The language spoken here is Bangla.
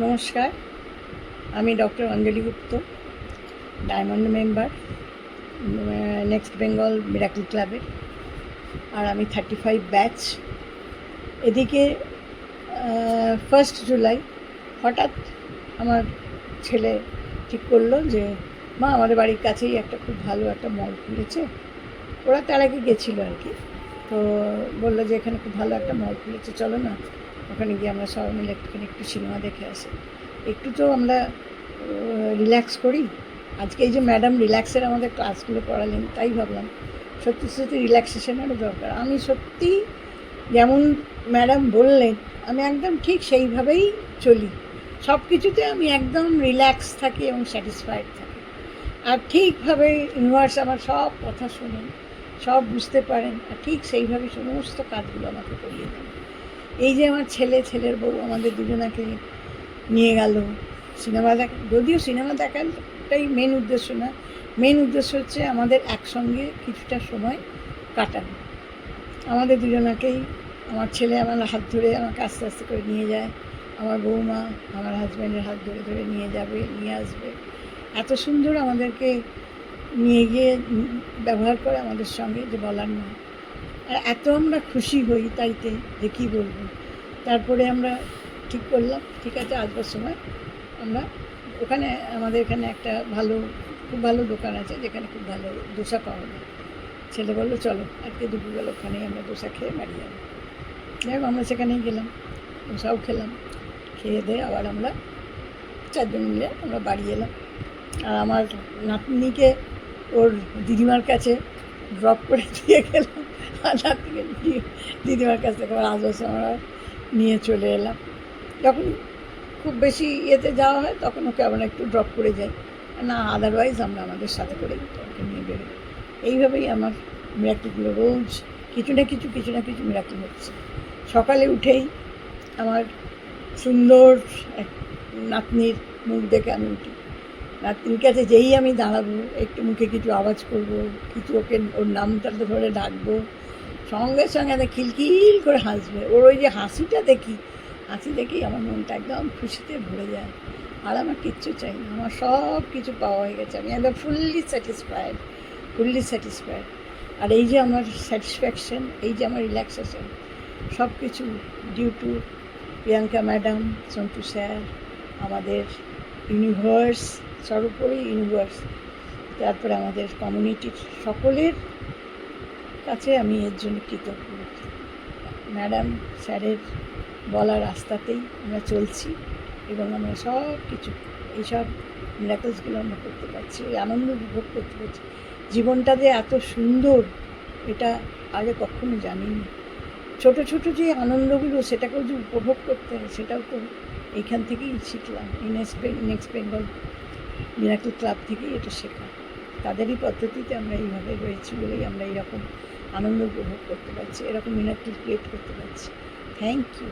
নমস্কার, আমি doctor Anjali Gupta, diamond member, next Bengal miracle ক্লাবের। আর আমি 35 ব্যাচ। এদিকে 1 জুলাই হঠাৎ আমার ছেলে ঠিক করলো যে মা, আমাদের বাড়ির কাছেই একটা খুব ভালো একটা মল খুলেছে। ওরা তার আগে গেছিলো আর কি। তো বললো যে এখানে খুব ভালো একটা মল খুলেছে, চলো না ওখানে গিয়ে আমরা সবাই মিলে একটু সিনেমা দেখে আসি, একটু তো আমরা রিল্যাক্স করি। আজকে এই যে ম্যাডাম রিল্যাক্সের আমাদের ক্লাসগুলো করালেন, তাই ভাবলাম সত্যি সত্যি রিল্যাক্সেশনেরও দরকার। আমি সত্যি যেমন ম্যাডাম বললেন, আমি একদম ঠিক সেইভাবেই চলি। সব কিছুতে আমি একদম রিল্যাক্স থাকি এবং স্যাটিসফাইড থাকি। আর ঠিকভাবে ইউনিভার্স আমার সব কথা শোনেন, সব বুঝতে পারেন, আর ঠিক সেইভাবে সমস্ত কাজগুলো আমাকে করিয়ে দেন। এই যে আমার ছেলের বউ আমাদের দুজনাকে নিয়ে গেল সিনেমা দেখা। যদিও সিনেমা দেখাটাই মেন উদ্দেশ্য না, মেন উদ্দেশ্য হচ্ছে আমাদের একসঙ্গে কিছুটা সময় কাটানো। আমাদের দুজনাকেই, আমার ছেলে আমার হাত ধরে আমাকে আস্তে আস্তে করে নিয়ে যায়, আমার বৌমা আমার হাজব্যান্ডের হাত ধরে ধরে নিয়ে যাবে, নিয়ে আসবে। এত সুন্দর আমাদেরকে নিয়ে গিয়ে ব্যবহার করে আমাদের সঙ্গে যে বলার না। আর এত আমরা খুশি হই তাইতে যে কী বলবো। তারপরে আমরা ঠিক করলাম, ঠিক আছে আসবার সময় আমরা ওখানে, আমাদের এখানে একটা খুব ভালো দোকান আছে যেখানে খুব ভালো দোসা পাওয়া যায়। ছেলে বললো চলো আজকে দুপুরবেলা ওখানেই আমরা দোসা খেয়ে বাড়ি যাবো। যাই হোক, আমরা সেখানেই গেলাম, দোসাও খেলাম, খেয়ে দিয়ে আবার আমরা 4 জন মিলে আমরা বাড়ি এলাম। আর আমার নাতনিকে ওর দিদিমার কাছে ড্রপ করে দিয়ে গেলাম, আর নাতনিকে দিদিমার কাছ থেকে আবার আসবার সময় আমরা নিয়ে চলে এলাম। যখন খুব বেশি ইয়েতে যাওয়া হয় তখন ওকে আমরা একটু ড্রপ করে যাই, না আদারওয়াইজ আমরা আমাদের সাথে করে ওকে নিয়ে বেরোই। এইভাবেই আমার মিরাকেলগুলো রোজ কিছু না কিছু মিরাকেল হচ্ছে। সকালে উঠেই আমার সুন্দর এক নাতনির মুখ দেখে আমি উঠি। নাতনির কাছে যেই আমি দাঁড়াবো, একটু মুখে কিছু আওয়াজ করবো, কিছু ওকে ওর নামটা ধরে ডাকবো, সঙ্গে সঙ্গে একটা খিলখিল করে হাসবে। ওর ওই যে হাসি দেখেই আমার মনটা একদম খুশিতে ভরে যায়। আর আমার কিচ্ছু চাই না, আমার সব কিছু পাওয়া হয়ে গেছে, আমি একদম ফুললি স্যাটিসফাইড। আর এই যে আমার স্যাটিসফ্যাকশন, এই যে আমার রিল্যাক্সেশন, সব কিছু due to Priyanka madam, Santu sir, আমাদের ইউনিভার্স, সর্বোপরি ইউনিভার্স, তারপরে আমাদের কমিউনিটির সকলের কাছে আমি এর জন্য কৃতজ্ঞ। ম্যাডাম স্যারের বলা রাস্তাতেই আমরা চলছি এবং আমরা সব কিছু এইসব মিরাকলসগুলো আমরা করতে পারছি, ওই আনন্দ উপভোগ করতে পারছি। জীবনটা যে এত সুন্দর এটা আগে কখনো জানিনি। ছোটো ছোটো যে আনন্দগুলো সেটাকেও যে উপভোগ করতে হয়, সেটাও তো এইখান থেকেই শিখলাম। এই নেক্সট বেঙ্গল মিরাকল ক্লাব থেকেই এটা শেখা। তাদেরই পদ্ধতিতে আমরা এইভাবে রয়েছি বলেই আমরা এইরকম আনন্দ উপভোগ করতে পারছি, এরকম মিরাকল ক্রিয়েট করতে পারছি। Thank you.